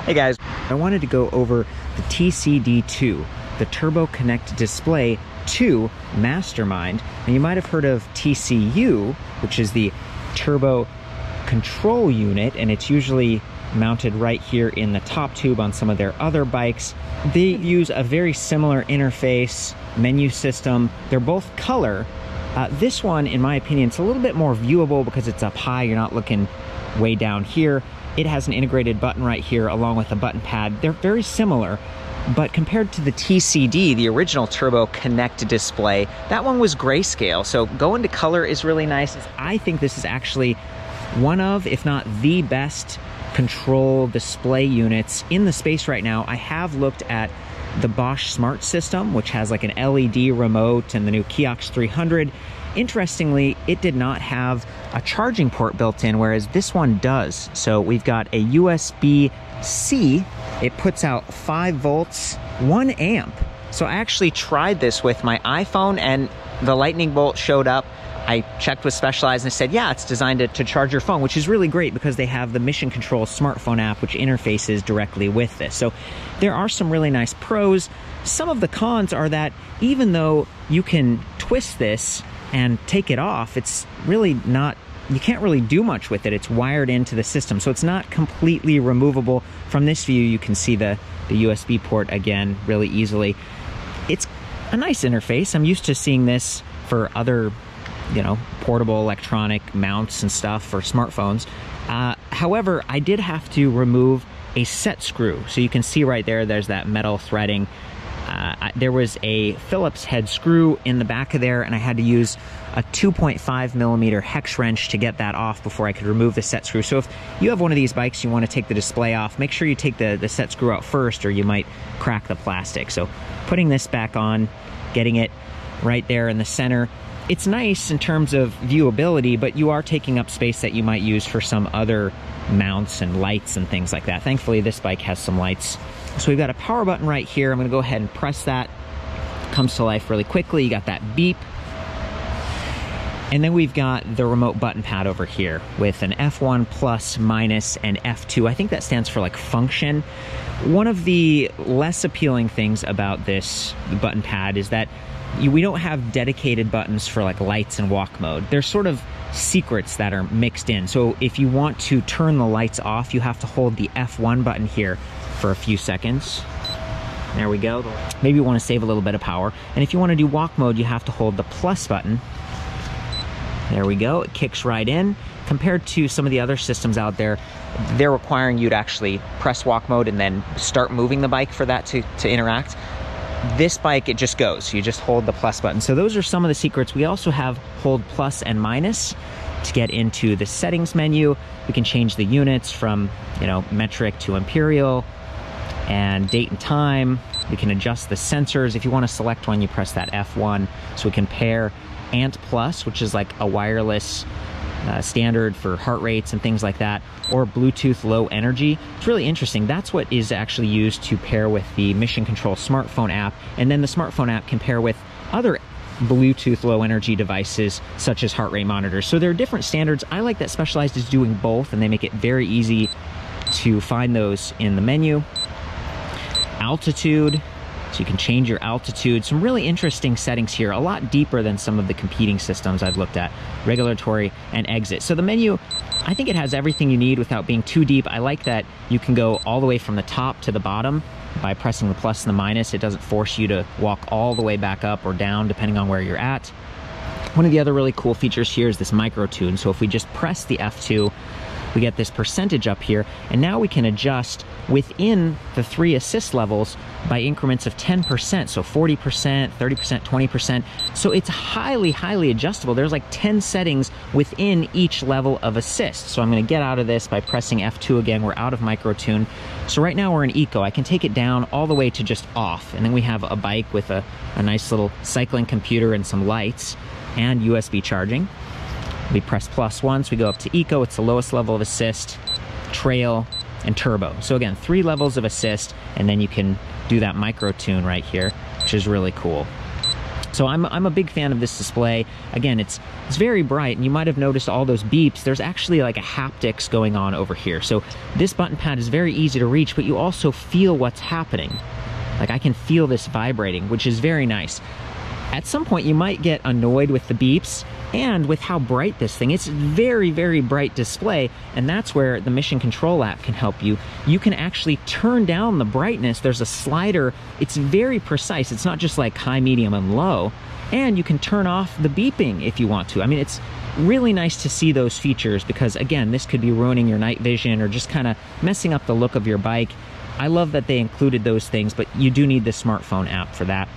Hey guys, I wanted to go over the TCD2, the Turbo Connect Display 2 MasterMind. And you might have heard of TCU, which is the Turbo Control Unit, and it's usually mounted right here in the top tube on some of their other bikes. They use a very similar interface, menu system. They're both color. This one, in my opinion, it's a little bit more viewable because it's up high. You're not looking way down here. It has an integrated button right here along with a button pad. They're very similar, but compared to the TCD, the original Turbo Connect display, that one was grayscale. So going to color is really nice. I think this is actually one of, if not the best control display units in the space right now. I have looked at the Bosch Smart System, which has like an LED remote, and the new Kiox 300. Interestingly, it did not have a charging port built in, whereas this one does. So we've got a USB-C. It puts out 5 volts, 1 amp. So I actually tried this with my iPhone and the lightning bolt showed up. I checked with Specialized and they said, yeah, it's designed to charge your phone, which is really great because they have the Mission Control smartphone app, which interfaces directly with this. So there are some really nice pros. Some of the cons are that even though you can twist this and take it off, it's really not, you can't really do much with it. It's wired into the system, so it's not completely removable. From this view, you can see the USB port again really easily. It's a nice interface. I'm used to seeing this for other, you know, portable electronic mounts and stuff for smartphones. However, I did have to remove a set screw. So you can see right there, there's that metal threading. There was a Phillips head screw in the back of there, and I had to use a 2.5 millimeter hex wrench to get that off before I could remove the set screw. So if you have one of these bikes, you want to take the display off, make sure you take the set screw out first, or you might crack the plastic. So putting this back on, getting it right there in the center, it's nice in terms of viewability, but you are taking up space that you might use for some other mounts and lights and things like that. Thankfully, this bike has some lights. So we've got a power button right here. I'm gonna go ahead and press that. Comes to life really quickly. You got that beep. And then we've got the remote button pad over here with an F1 plus, minus, and F2. I think that stands for like function. One of the less appealing things about this button pad is that we don't have dedicated buttons for like lights and walk mode. There's sort of secrets that are mixed in. So if you want to turn the lights off, you have to hold the F1 button here for a few seconds. There we go. Maybe you want to save a little bit of power. And if you want to do walk mode, you have to hold the plus button. There we go. It kicks right in. Compared to some of the other systems out there, they're requiring you to actually press walk mode and then start moving the bike for that to interact. This bike, it just goes. You just hold the plus button. So those are some of the secrets. We also have hold plus and minus to get into the settings menu. We can change the units from, you know, metric to imperial, and date and time. We can adjust the sensors. If you want to select one, you press that F1. So we can pair ANT Plus, which is like a wireless standard for heart rates and things like that, or Bluetooth low energy. It's really interesting. That's what is actually used to pair with the Mission Control smartphone app, and then the smartphone app can pair with other Bluetooth low energy devices such as heart rate monitors. So there are different standards. I like that Specialized is doing both, and they make it very easy to find those in the menu. Altitude, so you can change your altitude. Some really interesting settings here, a lot deeper than some of the competing systems I've looked at. Regulatory and exit. So the menu, I think it has everything you need without being too deep. I like that you can go all the way from the top to the bottom by pressing the plus and the minus. It doesn't force you to walk all the way back up or down depending on where you're at. One of the other really cool features here is this micro tune. So if we just press the F2, we get this percentage up here, and now we can adjust within the 3 assist levels by increments of 10%, so 40%, 30%, 20%. So it's highly, highly adjustable. There's like 10 settings within each level of assist. So I'm gonna get out of this by pressing F2 again. We're out of micro tune. So right now we're in eco. I can take it down all the way to just off, and then we have a bike with a nice little cycling computer and some lights and USB charging. We press plus once, we go up to eco. It's the lowest level of assist, trail, and turbo. So again, 3 levels of assist, and then you can do that micro tune right here, which is really cool. So I'm a big fan of this display. Again, it's very bright, and you might have noticed all those beeps. There's actually like a haptics going on over here. So this button pad is very easy to reach, but you also feel what's happening. Like I can feel this vibrating, which is very nice. At some point you might get annoyed with the beeps and with how bright this thing is. It's a very, very bright display, and that's where the Mission Control app can help you. You can actually turn down the brightness. There's a slider. It's very precise. It's not just like high, medium, and low. And you can turn off the beeping if you want to. I mean, it's really nice to see those features because, again, this could be ruining your night vision or just kind of messing up the look of your bike. I love that they included those things, but you do need the smartphone app for that.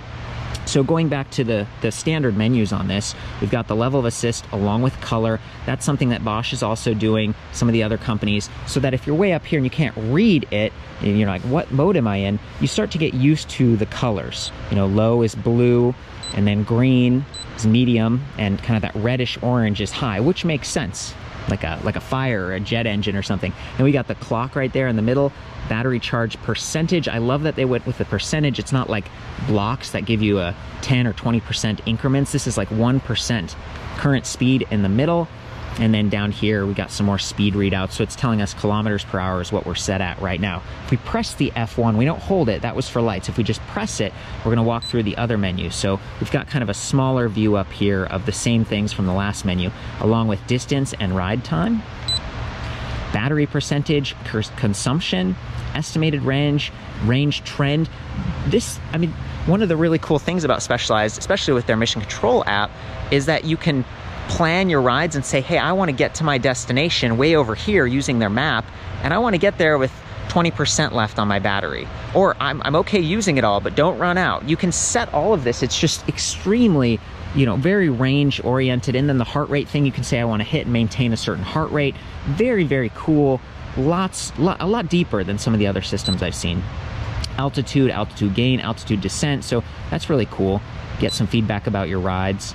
So going back to the standard menus on this, we've got the level of assist along with color. That's something that Bosch is also doing, some of the other companies, so that if you're way up here and you can't read it, and you're like, what mode am I in? You start to get used to the colors. You know, low is blue, and then green is medium, and kind of that reddish orange is high, which makes sense. Like a fire or a jet engine or something. And we got the clock right there in the middle. Battery charge percentage. I love that they went with the percentage. It's not like blocks that give you a 10 or 20% increments. This is like 1%. Current speed in the middle. And then down here, we got some more speed readouts. So it's telling us kilometers per hour is what we're set at right now. If we press the F1, we don't hold it. That was for lights. If we just press it, we're gonna walk through the other menus. So we've got kind of a smaller view up here of the same things from the last menu, along with distance and ride time, battery percentage, consumption, estimated range trend. This, I mean, one of the really cool things about Specialized, especially with their Mission Control app, is that you can plan your rides and say, hey, I want to get to my destination way over here using their map, and I want to get there with 20% left on my battery. Or I'm okay using it all, but don't run out. You can set all of this. It's just extremely, you know, very range oriented. And then the heart rate thing, you can say I want to hit and maintain a certain heart rate. Very, very cool. A lot deeper than some of the other systems I've seen. Altitude, altitude gain, altitude descent. So that's really cool. Get some feedback about your rides.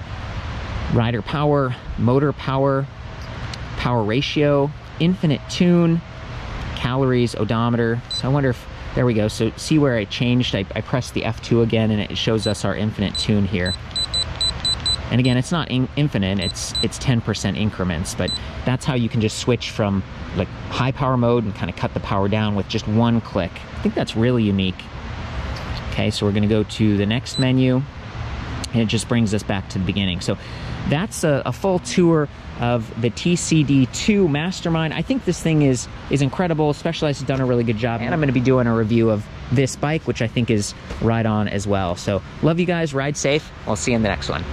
Rider power, motor power, power ratio, infinite tune, calories, odometer. So I wonder if, there we go. So see where I changed, I pressed the F2 again, and it shows us our infinite tune here. And again, it's not infinite, it's 10% increments, but that's how you can just switch from like high power mode and kind of cut the power down with just one click. I think that's really unique. Okay, so we're gonna go to the next menu, and it just brings us back to the beginning. So that's a full tour of the TCD2 MasterMind. I think this thing is incredible. Specialized has done a really good job, and I'm going to be doing a review of this bike, which I think is right on as well. So love you guys, ride safe. I'll see you in the next one.